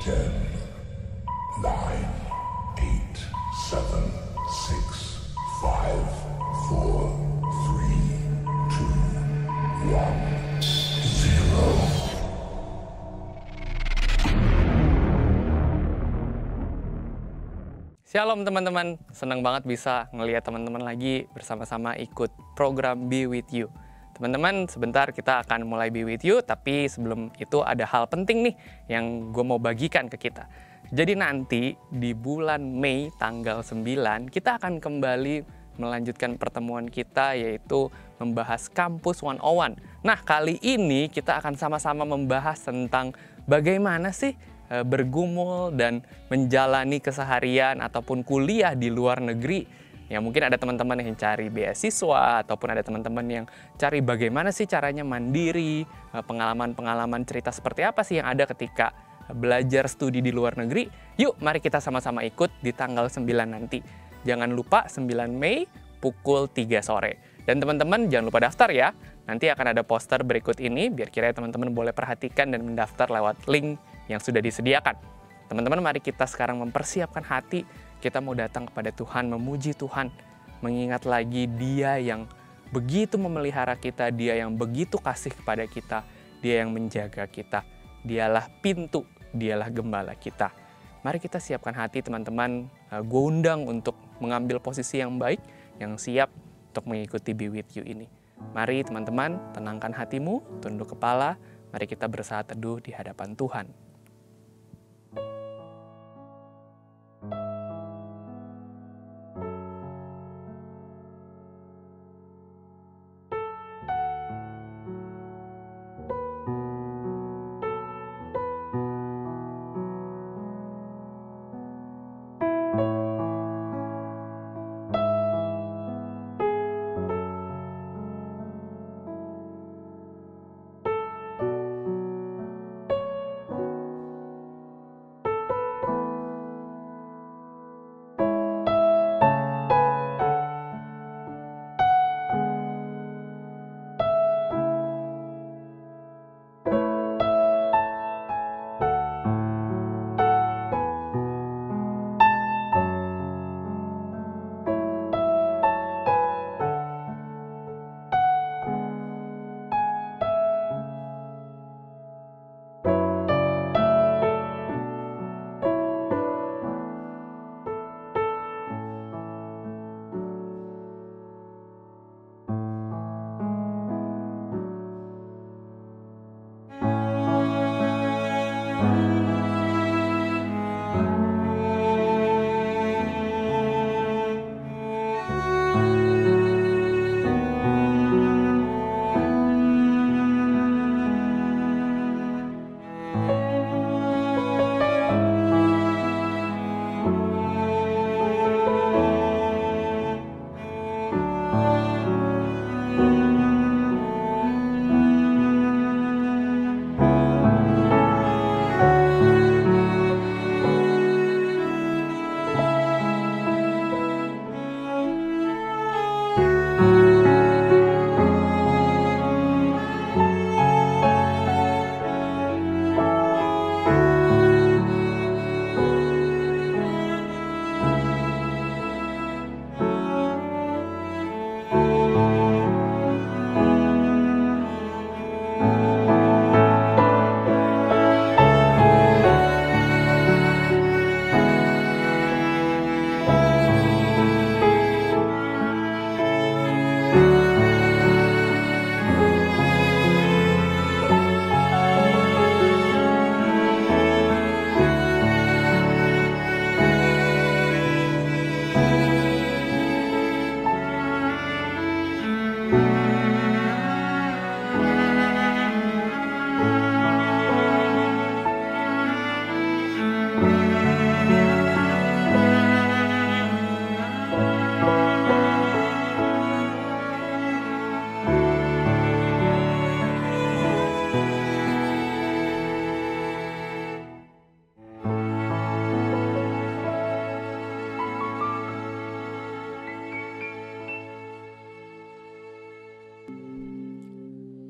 10, 9, 8, 7, 6, 5, 4, 3, 2, 1, 0. Shalom teman-teman, senang banget bisa ngelihat teman-teman lagi bersama-sama ikut program Be With You. Teman-teman, sebentar kita akan mulai Be With You, tapi sebelum itu ada hal penting nih yang gue mau bagikan ke kita. Jadi nanti di bulan Mei tanggal 9, kita akan kembali melanjutkan pertemuan kita yaitu membahas Kampus 101. Nah, kali ini kita akan sama-sama membahas tentang bagaimana sih bergumul dan menjalani keseharian ataupun kuliah di luar negeri. Ya mungkin ada teman-teman yang cari beasiswa ataupun ada teman-teman yang cari bagaimana sih caranya mandiri, pengalaman-pengalaman cerita seperti apa sih yang ada ketika belajar studi di luar negeri. Yuk mari kita sama-sama ikut di tanggal 9 nanti. Jangan lupa 9 Mei pukul 3 sore. Dan teman-teman jangan lupa daftar ya. Nanti akan ada poster berikut ini biar kiranya teman-teman boleh perhatikan dan mendaftar lewat link yang sudah disediakan. Teman-teman mari kita sekarang mempersiapkan hati, kita mau datang kepada Tuhan, memuji Tuhan, mengingat lagi Dia yang begitu memelihara kita, Dia yang begitu kasih kepada kita, Dia yang menjaga kita, Dialah pintu, Dialah gembala kita. Mari kita siapkan hati teman-teman, gue undang untuk mengambil posisi yang baik, yang siap untuk mengikuti Be With You ini. Mari teman-teman, tenangkan hatimu, tunduk kepala, mari kita bersaat teduh di hadapan Tuhan.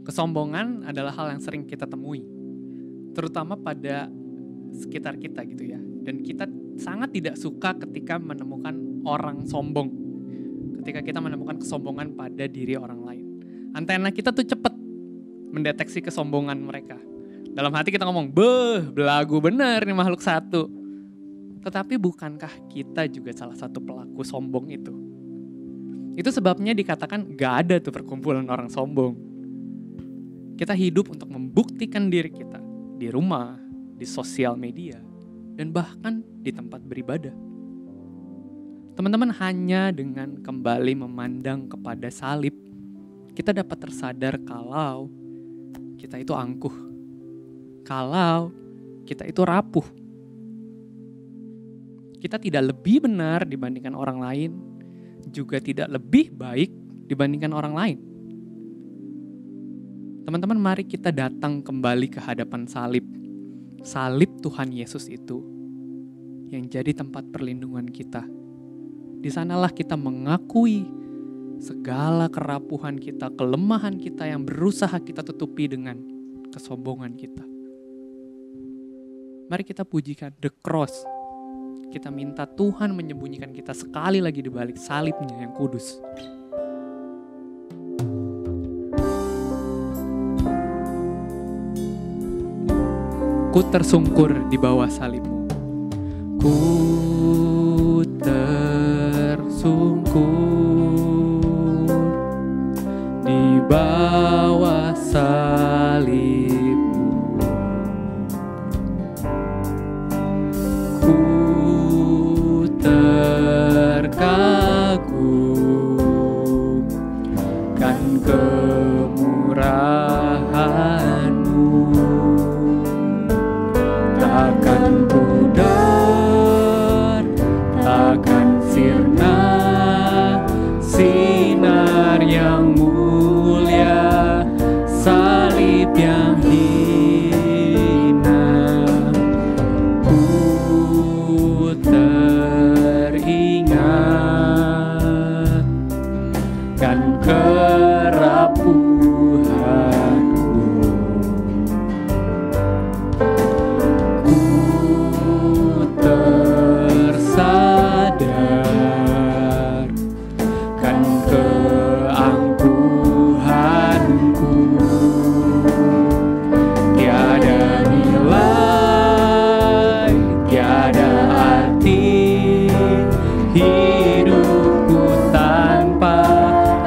Kesombongan adalah hal yang sering kita temui, terutama pada sekitar kita gitu ya. Dan kita sangat tidak suka ketika menemukan orang sombong. Ketika kita menemukan kesombongan pada diri orang lain. Antena kita tuh cepet mendeteksi kesombongan mereka. Dalam hati kita ngomong, belagu bener nih makhluk satu. Tetapi bukankah kita juga salah satu pelaku sombong itu? Itu sebabnya dikatakan gak ada tuh perkumpulan orang sombong. Kita hidup untuk membuktikan diri kita di rumah, di sosial media, dan bahkan di tempat beribadah. Teman-teman, hanya dengan kembali memandang kepada salib, kita dapat tersadar kalau kita itu angkuh, kalau kita itu rapuh. Kita tidak lebih benar dibandingkan orang lain, juga tidak lebih baik dibandingkan orang lain. Teman-teman, mari kita datang kembali ke hadapan salib. Salib Tuhan Yesus itu yang jadi tempat perlindungan kita. Di sanalah kita mengakui segala kerapuhan kita, kelemahan kita yang berusaha kita tutupi dengan kesombongan kita. Mari kita pujikan the cross. Kita minta Tuhan menyembunyikan kita sekali lagi di balik salibnya yang kudus. Ku tersungkur di bawah salibmu. Ku tersungkur di bawah salibmu. Ku terkagum kan kemurahan-Mu. Takkan pudar, takkan sirna sinar yang mulia, salib yang hina. Ku teringat kan kerapuhanku. Tersadar kan keangkuhanku. Tiada nilai, tiada arti hidupku tanpa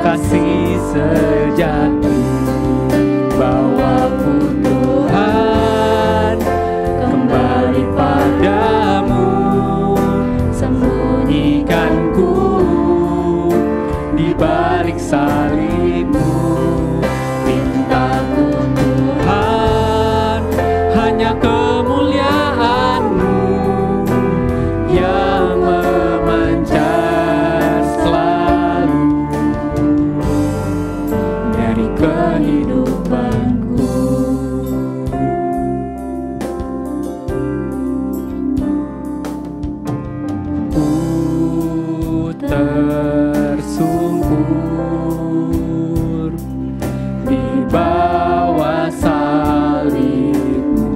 kasih sejati. Bawaku Tuhan kembali padamu, sembunyikanku di balik salibmu. Mintaku Tuhan, hanya kemuliaan-Mu yang memancar selalu dari kehidupanku. Tersungkur di bawah salibmu.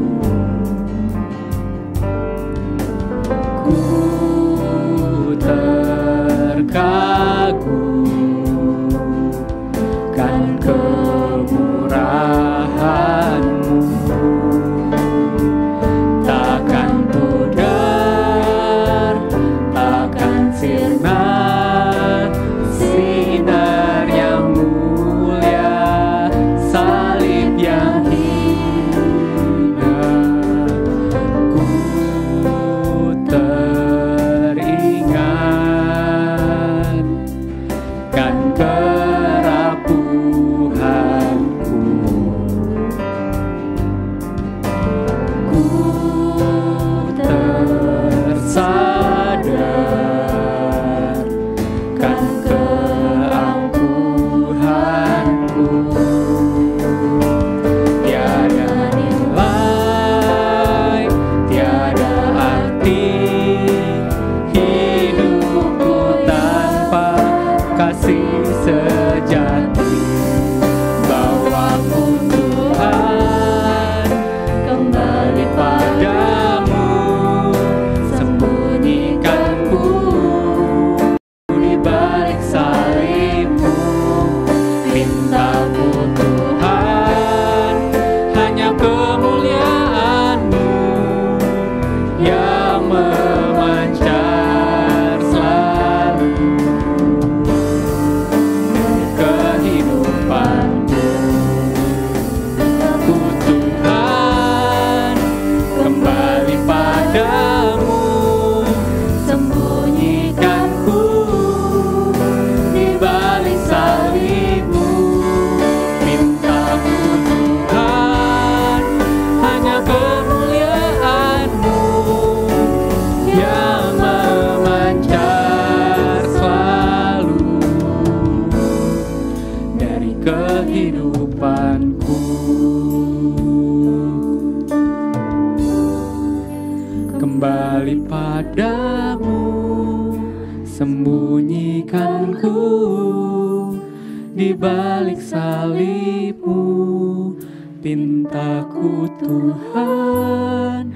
kembali padamu, sembunyikanku di balik salibmu. Pintaku Tuhan,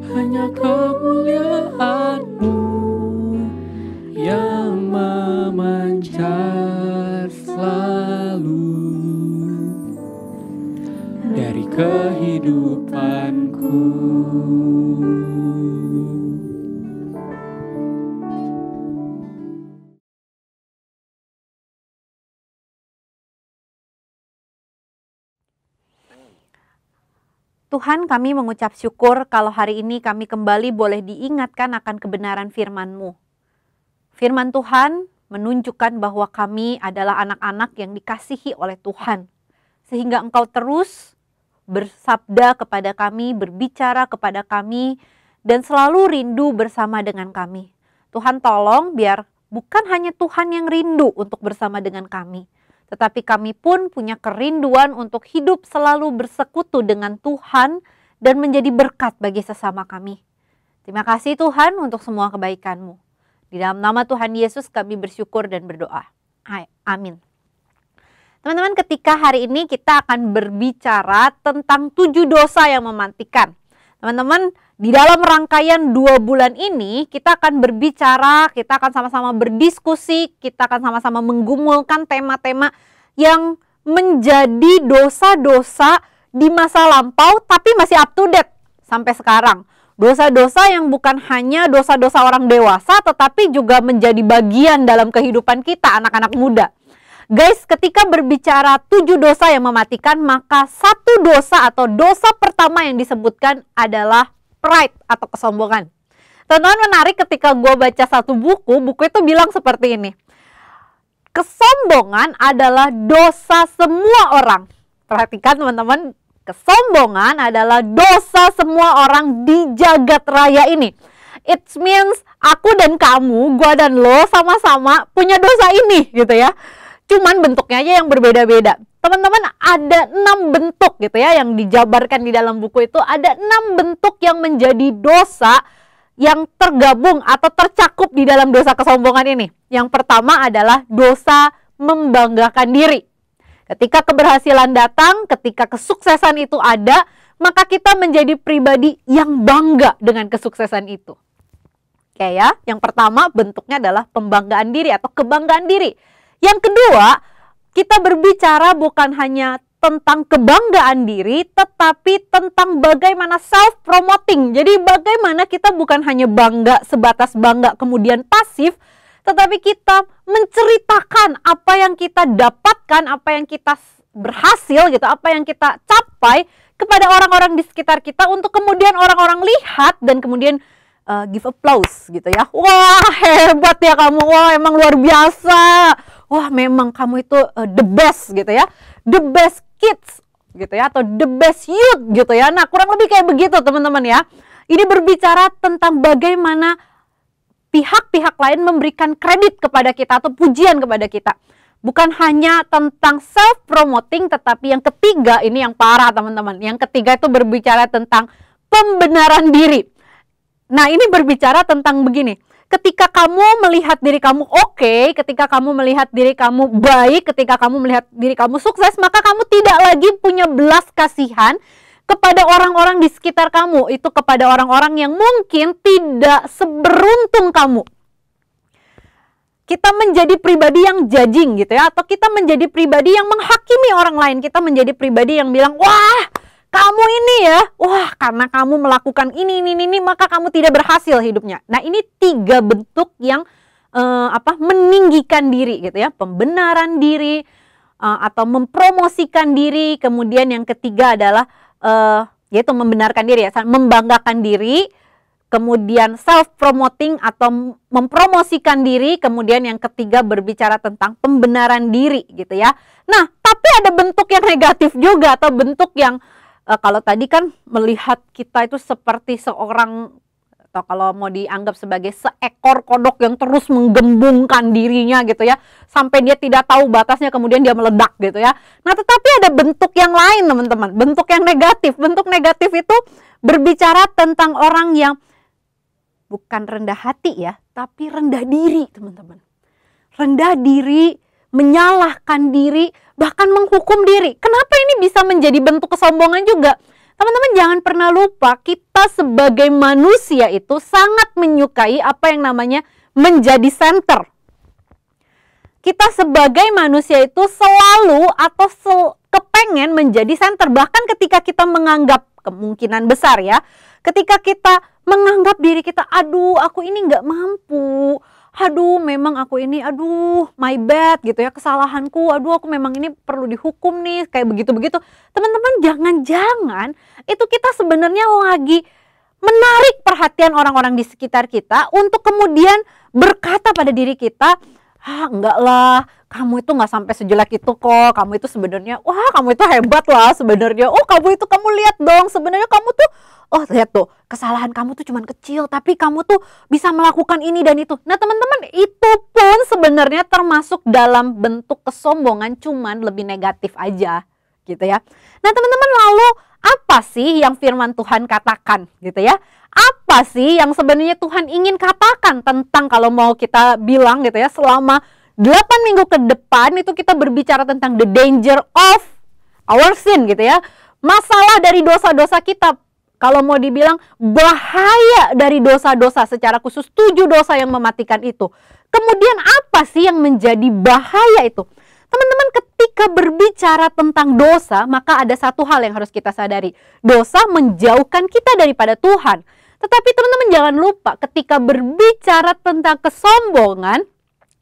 hanya kemuliaan-Mu yang memancar selalu dari kehidupanku. Tuhan, kami mengucap syukur kalau hari ini kami kembali boleh diingatkan akan kebenaran firman-Mu. Firman Tuhan menunjukkan bahwa kami adalah anak-anak yang dikasihi oleh Tuhan. Sehingga Engkau terus bersabda kepada kami, berbicara kepada kami, dan selalu rindu bersama dengan kami. Tuhan tolong biar bukan hanya Tuhan yang rindu untuk bersama dengan kami, tetapi kami pun punya kerinduan untuk hidup selalu bersekutu dengan Tuhan dan menjadi berkat bagi sesama kami. Terima kasih Tuhan untuk semua kebaikan-Mu. Di dalam nama Tuhan Yesus kami bersyukur dan berdoa. Amin. Teman-teman, ketika hari ini kita akan berbicara tentang 7 dosa yang mematikan. Teman-teman, di dalam rangkaian 2 bulan ini kita akan berbicara, kita akan sama-sama berdiskusi, kita akan sama-sama menggumulkan tema-tema yang menjadi dosa-dosa di masa lampau tapi masih up to date sampai sekarang. Dosa-dosa yang bukan hanya dosa-dosa orang dewasa tetapi juga menjadi bagian dalam kehidupan kita anak-anak muda. Guys, ketika berbicara 7 dosa yang mematikan, maka satu dosa atau dosa pertama yang disebutkan adalah pride atau kesombongan. Teman-teman, menarik ketika gue baca satu buku itu bilang seperti ini. Kesombongan adalah dosa semua orang. Perhatikan teman-teman, kesombongan adalah dosa semua orang di jagat raya ini. It means aku dan kamu, gue dan lo sama-sama punya dosa ini gitu ya. Cuman bentuknya aja yang berbeda-beda. Teman-teman, ada 6 bentuk gitu ya yang dijabarkan di dalam buku itu. Ada 6 bentuk yang menjadi dosa yang tergabung atau tercakup di dalam dosa kesombongan ini. Yang pertama adalah dosa membanggakan diri. Ketika keberhasilan datang, ketika kesuksesan itu ada, maka kita menjadi pribadi yang bangga dengan kesuksesan itu. Oke ya, yang pertama bentuknya adalah pembanggaan diri atau kebanggaan diri. Yang kedua, kita berbicara bukan hanya tentang kebanggaan diri, tetapi tentang bagaimana self-promoting. Jadi bagaimana kita bukan hanya bangga sebatas bangga kemudian pasif, tetapi kita menceritakan apa yang kita dapatkan, apa yang kita berhasil gitu, apa yang kita capai kepada orang-orang di sekitar kita untuk kemudian orang-orang lihat dan kemudian give applause gitu ya. Wah, hebat ya kamu, wah emang luar biasa. Wah, memang kamu itu the best gitu ya. The best kids gitu ya, atau the best youth gitu ya. Nah, kurang lebih kayak begitu teman-teman ya. Ini berbicara tentang bagaimana pihak-pihak lain memberikan kredit kepada kita atau pujian kepada kita. Bukan hanya tentang self-promoting, tetapi yang ketiga, ini yang parah teman-teman. Yang ketiga itu berbicara tentang pembenaran diri. Nah, ini berbicara tentang begini. Ketika kamu melihat diri kamu oke, ketika kamu melihat diri kamu baik, ketika kamu melihat diri kamu sukses, maka kamu tidak lagi punya belas kasihan kepada orang-orang di sekitar kamu. Itu kepada orang-orang yang mungkin tidak seberuntung kamu. Kita menjadi pribadi yang judging gitu ya, atau kita menjadi pribadi yang menghakimi orang lain. Kita menjadi pribadi yang bilang, wah, kamu ini ya, wah karena kamu melakukan ini, maka kamu tidak berhasil hidupnya. Nah, ini 3 bentuk yang meninggikan diri gitu ya. Pembenaran diri atau mempromosikan diri. Kemudian yang ketiga adalah yaitu membenarkan diri ya, membanggakan diri. Kemudian self-promoting atau mempromosikan diri. Kemudian yang ketiga berbicara tentang pembenaran diri gitu ya. Nah, tapi ada bentuk yang negatif juga atau bentuk yang kalau tadi kan melihat kita itu seperti seorang, atau kalau mau dianggap sebagai seekor kodok yang terus menggembungkan dirinya gitu ya, sampai dia tidak tahu batasnya kemudian dia meledak gitu ya. Nah, tetapi ada bentuk yang lain teman-teman, bentuk yang negatif. Bentuk negatif itu berbicara tentang orang yang Bukan rendah hati ya, tapi rendah diri teman-teman. Rendah diri, menyalahkan diri, bahkan menghukum diri. Kenapa ini bisa menjadi bentuk kesombongan juga? Teman-teman jangan pernah lupa, kita sebagai manusia itu sangat menyukai apa yang namanya menjadi center. Kita sebagai manusia itu selalu atau kepengen menjadi center. Bahkan ketika kita menganggap, kemungkinan besar ya, ketika kita menganggap diri kita, aduh aku ini nggak mampu, aduh memang aku ini, aduh my bad gitu ya, kesalahanku, aduh aku memang ini perlu dihukum nih, kayak begitu-begitu. Teman-teman jangan-jangan itu kita sebenarnya lagi menarik perhatian orang-orang di sekitar kita untuk kemudian berkata pada diri kita, enggak lah, kamu itu nggak sampai sejelek itu kok, kamu itu sebenarnya, wah kamu itu hebat lah sebenarnya, oh kamu itu, kamu lihat dong sebenarnya kamu tuh, oh lihat tuh kesalahan kamu tuh cuman kecil tapi kamu tuh bisa melakukan ini dan itu. Nah teman-teman, itu pun sebenarnya termasuk dalam bentuk kesombongan, cuman lebih negatif aja gitu ya. Nah teman-teman, lalu apa sih yang firman Tuhan katakan gitu ya? Apa sih yang sebenarnya Tuhan ingin katakan tentang, kalau mau kita bilang gitu ya, selama 8 minggu ke depan itu kita berbicara tentang the danger of our sin gitu ya. Masalah dari dosa-dosa kita. Kalau mau dibilang bahaya dari dosa-dosa, secara khusus 7 dosa yang mematikan itu. Kemudian apa sih yang menjadi bahaya itu? Teman-teman, ketika berbicara tentang dosa, maka ada satu hal yang harus kita sadari. Dosa menjauhkan kita daripada Tuhan. Tetapi teman-teman jangan lupa, ketika berbicara tentang kesombongan,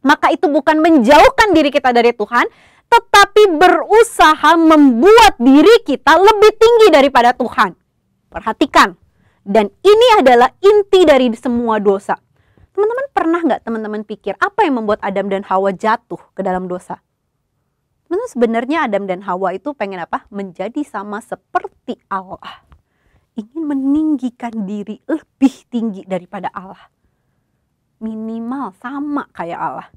maka itu bukan menjauhkan diri kita dari Tuhan, tetapi berusaha membuat diri kita lebih tinggi daripada Tuhan. Perhatikan, dan ini adalah inti dari semua dosa. Teman-teman pernah nggak teman-teman pikir apa yang membuat Adam dan Hawa jatuh ke dalam dosa? Teman-teman, sebenarnya Adam dan Hawa itu pengen apa? Menjadi sama seperti Allah. Ingin meninggikan diri lebih tinggi daripada Allah. Minimal sama kayak Allah.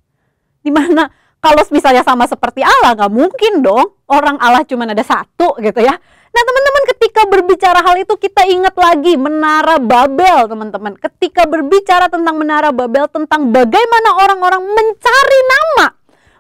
Dimana kalau misalnya sama seperti Allah, nggak mungkin dong orang Allah cuma ada satu gitu ya. Nah teman-teman, ketika berbicara hal itu kita ingat lagi Menara Babel teman-teman. Ketika berbicara tentang Menara Babel, tentang bagaimana orang-orang mencari nama,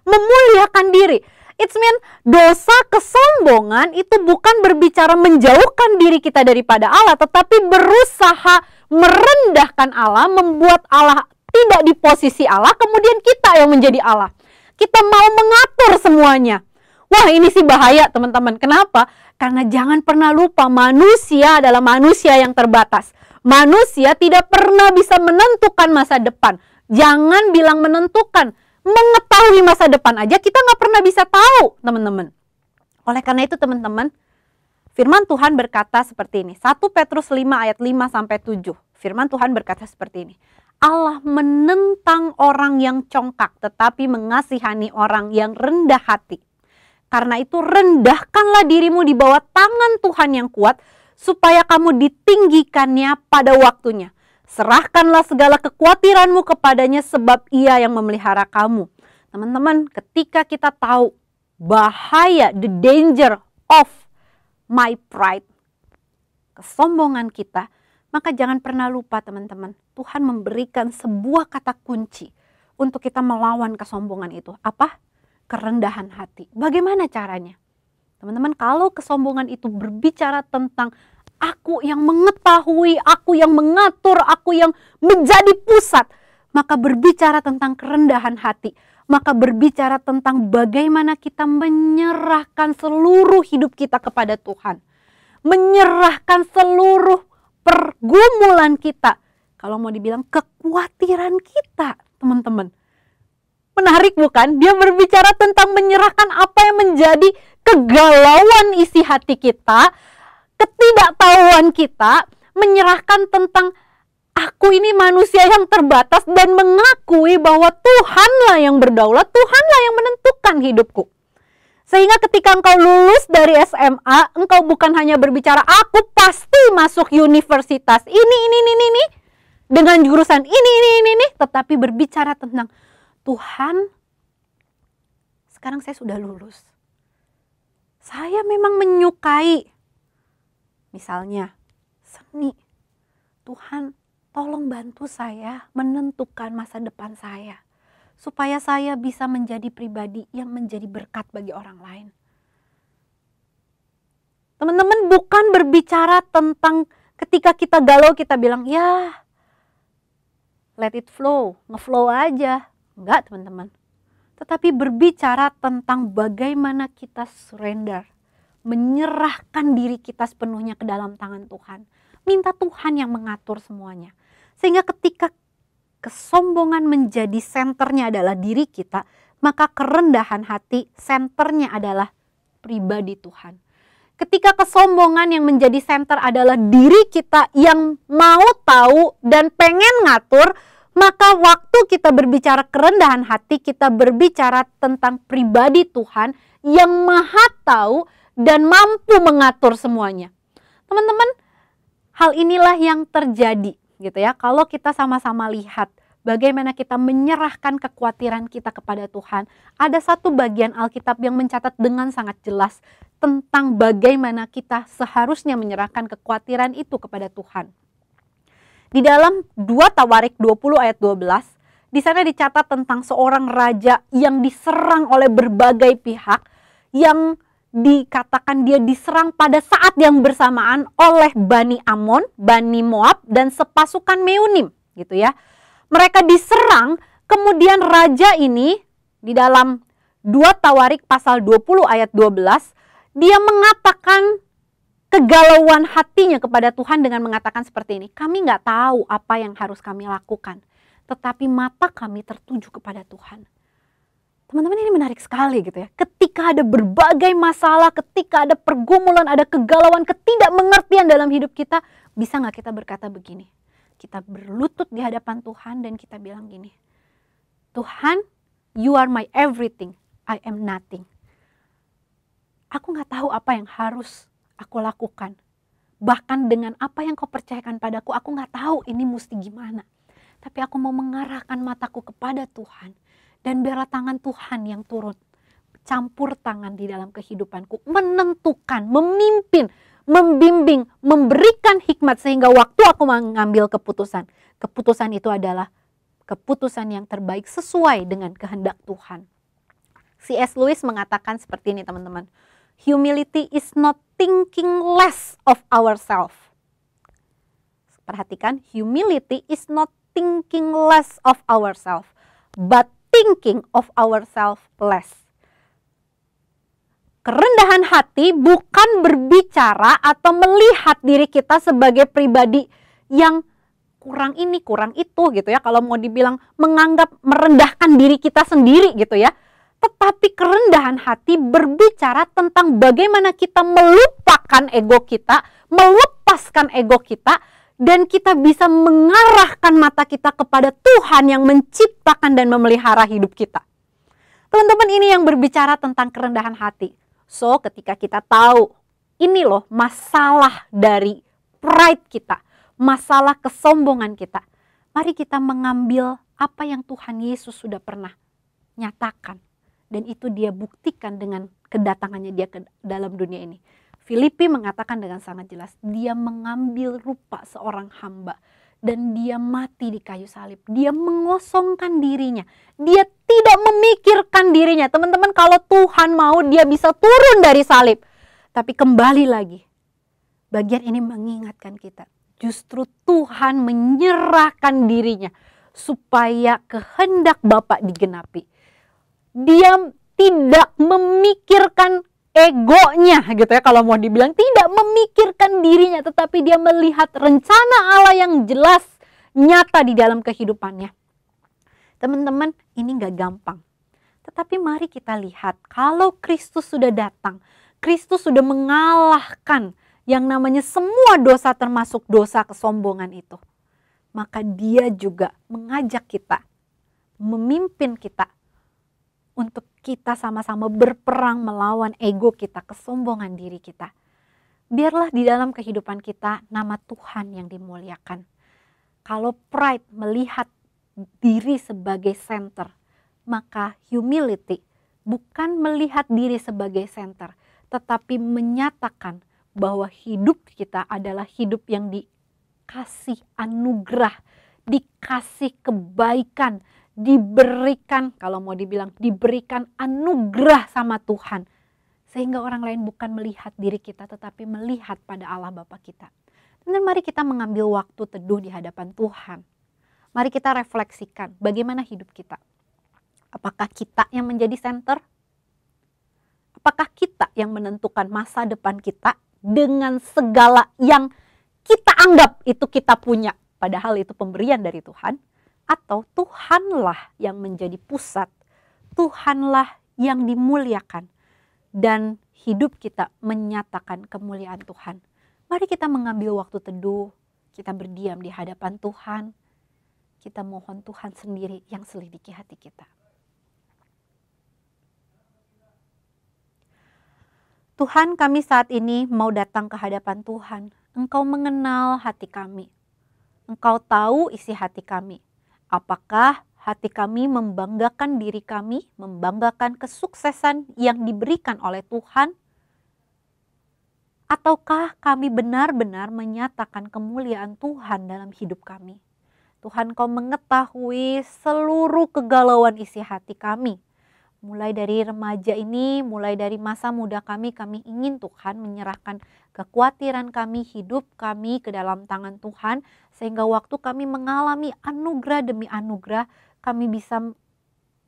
memuliakan diri. It means dosa kesombongan itu bukan berbicara menjauhkan diri kita daripada Allah, tetapi berusaha merendahkan Allah, membuat Allah tidak di posisi Allah, kemudian kita yang menjadi Allah. Kita mau mengatur semuanya. Wah, ini sih bahaya teman-teman. Kenapa? Karena jangan pernah lupa, manusia adalah manusia yang terbatas. Manusia tidak pernah bisa menentukan masa depan. Jangan bilang menentukan, mengetahui masa depan aja kita nggak pernah bisa tahu teman-teman. Oleh karena itu teman-teman, firman Tuhan berkata seperti ini. 1 Petrus 5 ayat 5-7. Firman Tuhan berkata seperti ini. Allah menentang orang yang congkak, tetapi mengasihani orang yang rendah hati. Karena itu rendahkanlah dirimu di bawah tangan Tuhan yang kuat, supaya kamu ditinggikannya pada waktunya. Serahkanlah segala kekhawatiranmu kepadanya, sebab Ia yang memelihara kamu. Teman-teman, ketika kita tahu bahaya, the danger of my pride, kesombongan kita, maka jangan pernah lupa teman-teman, Tuhan memberikan sebuah kata kunci untuk kita melawan kesombongan itu. Apa? Kerendahan hati. Bagaimana caranya? Teman-teman, kalau kesombongan itu berbicara tentang aku yang mengetahui, aku yang mengatur, aku yang menjadi pusat, maka berbicara tentang kerendahan hati, maka berbicara tentang bagaimana kita menyerahkan seluruh hidup kita kepada Tuhan. Menyerahkan seluruh pergumulan kita. Kalau mau dibilang kekhawatiran kita, teman-teman. Menarik bukan? Dia berbicara tentang menyerahkan apa yang menjadi kegalauan isi hati kita, ketidaktahuan kita, menyerahkan tentang aku ini manusia yang terbatas dan mengakui bahwa Tuhanlah yang berdaulat, Tuhanlah yang menentukan hidupku. Sehingga ketika engkau lulus dari SMA, engkau bukan hanya berbicara aku pasti masuk universitas ini, dengan jurusan ini, tetapi berbicara tentang Tuhan, sekarang saya sudah lulus. Saya memang menyukai, misalnya, seni. Tuhan, tolong bantu saya menentukan masa depan saya, supaya saya bisa menjadi pribadi yang menjadi berkat bagi orang lain. Teman-teman, bukan berbicara tentang ketika kita galau kita bilang, ya let it flow, ngeflow aja. Enggak teman-teman. Tetapi berbicara tentang bagaimana kita surrender, menyerahkan diri kita sepenuhnya ke dalam tangan Tuhan. Minta Tuhan yang mengatur semuanya. Sehingga ketika kesombongan menjadi senternya adalah diri kita, maka kerendahan hati senternya adalah pribadi Tuhan. Ketika kesombongan yang menjadi senter adalah diri kita yang mau tahu dan pengen ngatur, maka waktu kita berbicara kerendahan hati, kita berbicara tentang pribadi Tuhan yang maha tahu dan mampu mengatur semuanya. Teman-teman, hal inilah yang terjadi gitu ya. Kalau kita sama-sama lihat bagaimana kita menyerahkan kekhawatiran kita kepada Tuhan. Ada satu bagian Alkitab yang mencatat dengan sangat jelas tentang bagaimana kita seharusnya menyerahkan kekhawatiran itu kepada Tuhan. Di dalam 2 Tawarik 20 ayat 12, di sana dicatat tentang seorang raja yang diserang oleh berbagai pihak, yang dikatakan dia diserang pada saat yang bersamaan oleh Bani Amon, Bani Moab, dan sepasukan Meunim gitu ya. Mereka diserang, kemudian raja ini di dalam 2 Tawarik pasal 20 ayat 12, dia mengatakan kegalauan hatinya kepada Tuhan dengan mengatakan seperti ini, kami nggak tahu apa yang harus kami lakukan, tetapi mata kami tertuju kepada Tuhan. Teman-teman, ini menarik sekali gitu ya. Ketika ada berbagai masalah, ketika ada pergumulan, ada kegalauan, ketidakmengertian dalam hidup kita, bisa nggak kita berkata begini? Kita berlutut di hadapan Tuhan dan kita bilang gini, Tuhan, you are my everything, I am nothing. Aku nggak tahu apa yang harus aku lakukan. Bahkan dengan apa yang kau percayakan padaku, aku nggak tahu ini mesti gimana. Tapi aku mau mengarahkan mataku kepada Tuhan. Dan biarlah tangan Tuhan yang turun, campur tangan di dalam kehidupanku, menentukan, memimpin, membimbing, memberikan hikmat sehingga waktu aku mengambil keputusan. Keputusan itu adalah keputusan yang terbaik sesuai dengan kehendak Tuhan. C.S. Lewis mengatakan seperti ini teman-teman. Humility is not thinking less of ourselves. Perhatikan, humility is not thinking less of ourselves, but thinking of ourselves less. Kerendahan hati bukan berbicara atau melihat diri kita sebagai pribadi yang kurang ini, kurang itu gitu ya. Kalau mau dibilang menganggap merendahkan diri kita sendiri gitu ya. Tetapi kerendahan hati berbicara tentang bagaimana kita melupakan ego kita, melepaskan ego kita, dan kita bisa mengarahkan mata kita kepada Tuhan yang menciptakan dan memelihara hidup kita. Teman-teman, ini yang berbicara tentang kerendahan hati. So, ketika kita tahu, ini loh masalah dari pride kita, masalah kesombongan kita. Mari kita mengambil apa yang Tuhan Yesus sudah pernah nyatakan. Dan itu dia buktikan dengan kedatangannya dia ke dalam dunia ini. Filipi mengatakan dengan sangat jelas, dia mengambil rupa seorang hamba. Dan dia mati di kayu salib. Dia mengosongkan dirinya. Dia tidak memikirkan dirinya. Teman-teman, kalau Tuhan mau dia bisa turun dari salib. Tapi kembali lagi, bagian ini mengingatkan kita. Justru Tuhan menyerahkan dirinya supaya kehendak Bapa digenapi. Dia tidak memikirkan egonya gitu ya, kalau mau dibilang tidak memikirkan dirinya, tetapi dia melihat rencana Allah yang jelas nyata di dalam kehidupannya. Teman-teman, ini gak gampang. Tetapi mari kita lihat, kalau Kristus sudah datang, Kristus sudah mengalahkan yang namanya semua dosa termasuk dosa kesombongan itu. Maka dia juga mengajak kita, memimpin kita, untuk kita sama-sama berperang melawan ego kita, kesombongan diri kita. Biarlah di dalam kehidupan kita nama Tuhan yang dimuliakan. Kalau pride melihat diri sebagai center, maka humility bukan melihat diri sebagai center, tetapi menyatakan bahwa hidup kita adalah hidup yang dikasih anugerah dikasih kebaikan, diberikan, kalau mau dibilang diberikan anugerah sama Tuhan. Sehingga orang lain bukan melihat diri kita tetapi melihat pada Allah Bapa kita. Dan mari kita mengambil waktu teduh di hadapan Tuhan. Mari kita refleksikan bagaimana hidup kita. Apakah kita yang menjadi center? Apakah kita yang menentukan masa depan kita dengan segala yang kita anggap itu kita punya? Padahal itu pemberian dari Tuhan. Atau Tuhanlah yang menjadi pusat, Tuhanlah yang dimuliakan, dan hidup kita menyatakan kemuliaan Tuhan. Mari kita mengambil waktu teduh, kita berdiam di hadapan Tuhan, kita mohon Tuhan sendiri yang selidiki hati kita. Tuhan, kami saat ini mau datang ke hadapan Tuhan. Engkau mengenal hati kami, Engkau tahu isi hati kami. Apakah hati kami membanggakan diri kami, membanggakan kesuksesan yang diberikan oleh Tuhan? Ataukah kami benar-benar menyatakan kemuliaan Tuhan dalam hidup kami? Tuhan, Kau mengetahui seluruh kegalauan isi hati kami. Mulai dari remaja ini, mulai dari masa muda kami ingin Tuhan menyerahkan kekhawatiran kami, hidup kami ke dalam tangan Tuhan. Sehingga waktu kami mengalami anugerah demi anugerah, kami bisa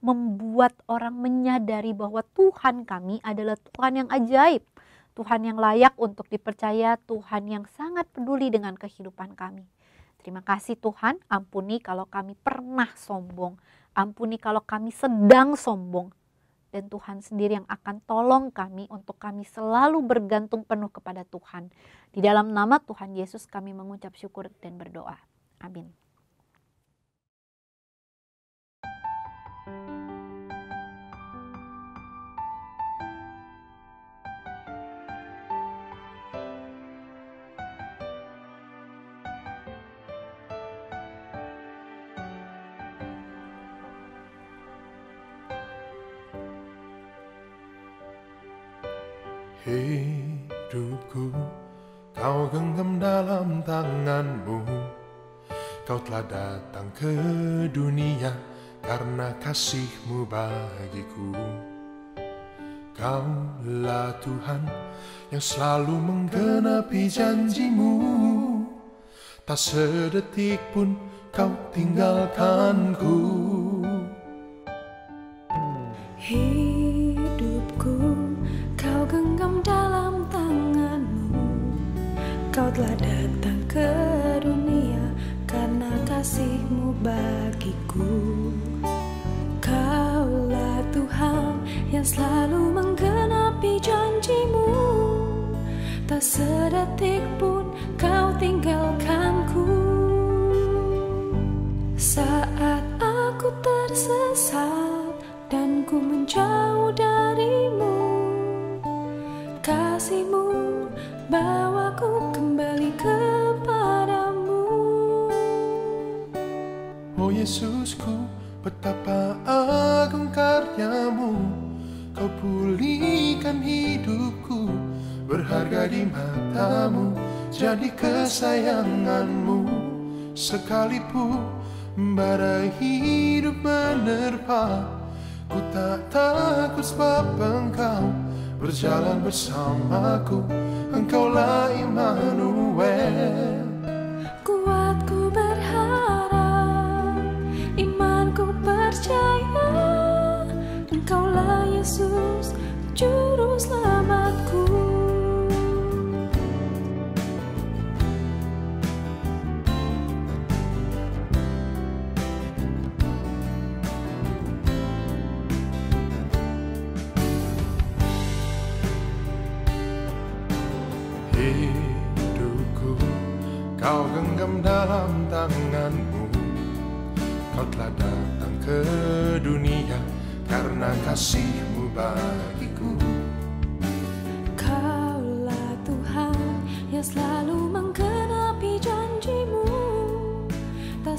membuat orang menyadari bahwa Tuhan kami adalah Tuhan yang ajaib. Tuhan yang layak untuk dipercaya, Tuhan yang sangat peduli dengan kehidupan kami. Terima kasih Tuhan, ampuni kalau kami pernah sombong. Ampuni kalau kami sedang sombong. Dan Tuhan sendiri yang akan tolong kami untuk kami selalu bergantung penuh kepada Tuhan. Di dalam nama Tuhan Yesus kami mengucap syukur dan berdoa. Amin. Hidupku Kau genggam dalam tanganmu. Kau telah datang ke dunia karena kasih-Mu bagiku. Kaulah Tuhan yang selalu menggenapi janji-Mu. Tak sedetik pun Kau tinggalkanku. Hidupku Kau genggam dalam tangan-Mu. Kau telah datang ke dunia karena kasih-Mu bagiku. Kaulah Tuhan yang selalu menggenapi janji-Mu. Tak sedetik pun Kau tinggalkanku. Saat aku tersesat dan ku menjauh dari-Mu, kasih-Mu bawaku kembali kepadamu. Oh Yesusku, betapa agung karya-Mu. Kau pulihkan hidupku, berharga di mata-Mu, jadi kesayangan-Mu. Sekalipun badai hidup menerpa, ku tak takut sebab Engkau berjalan bersamaku. Engkaulah Immanuel. Kuatku berharap, imanku percaya, Engkaulah Yesus, Juru Selamatku. Hidupku Kau genggam dalam tangan-Mu. Kau telah datang ke dunia karena kasih-Mu bagiku. Kaulah Tuhan yang selalu menggenapi janji-Mu. Tak